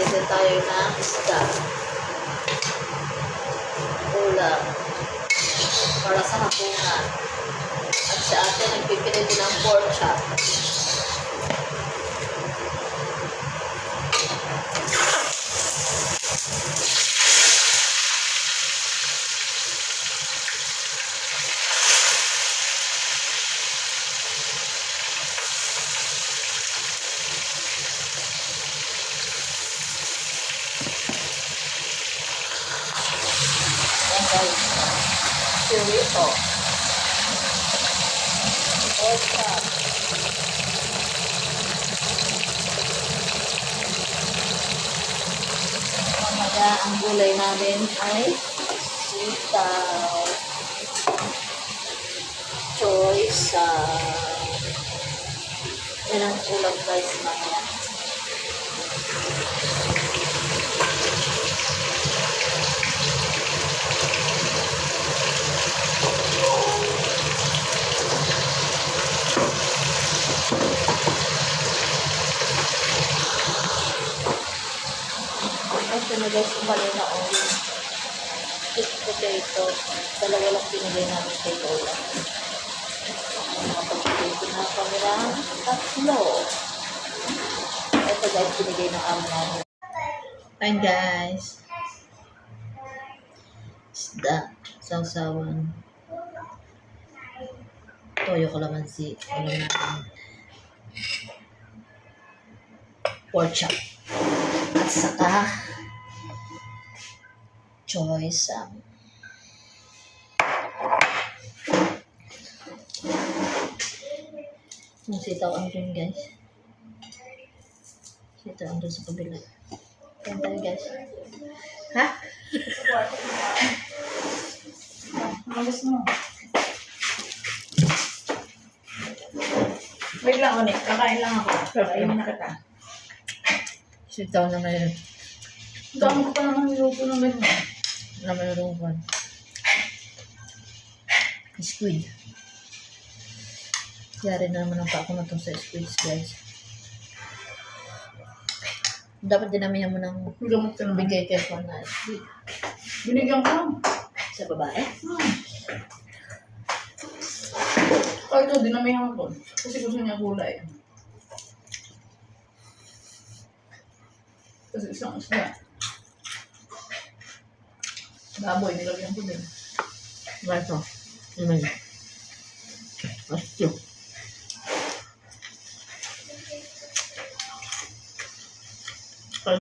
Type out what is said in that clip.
Bibili tayo ng isda. Ulam. Para sa hapunan. At sa atin, nagpipili din ng pork chop. Churrito. Pork chop. Mamaya ang gulay namin ay sitaw. Choice. Yan ang ulam guys mamaya. Ito na guys, kumali na oil. Sweet potato. Dalawa lang pinigay namin kay Lola. Makapag-potato na kami ng tatlo. Ito guys, pinigay ng amo namin. Ayan guys. Isda. Sausawan. Toyo kalamansi. Alam natin. Pork chop. At saka choice yung sitaw ang dun guys. Sitaw ang dun sa kabila. Ayan tayo guys. Ha? Magas mo. Wait lang, Onik. Kakain lang ako. Kakain na kita. Sitaw na ngayon. Dami ko pa naman niluto ng ganyan. Na mayroong one. Squid. Yari na naman ang pa ako na itong sa squids guys. Dapat dinamihan mo ng Gamot ka naman. bigay kay Juan na squid. Binigyan ko. Sa babae? Ay, ito, dinamihan ko. Kasi gusto niya gulay. Kasi isang isda. Baboy, nilagyan ko din. Right o. Amen. Let's do.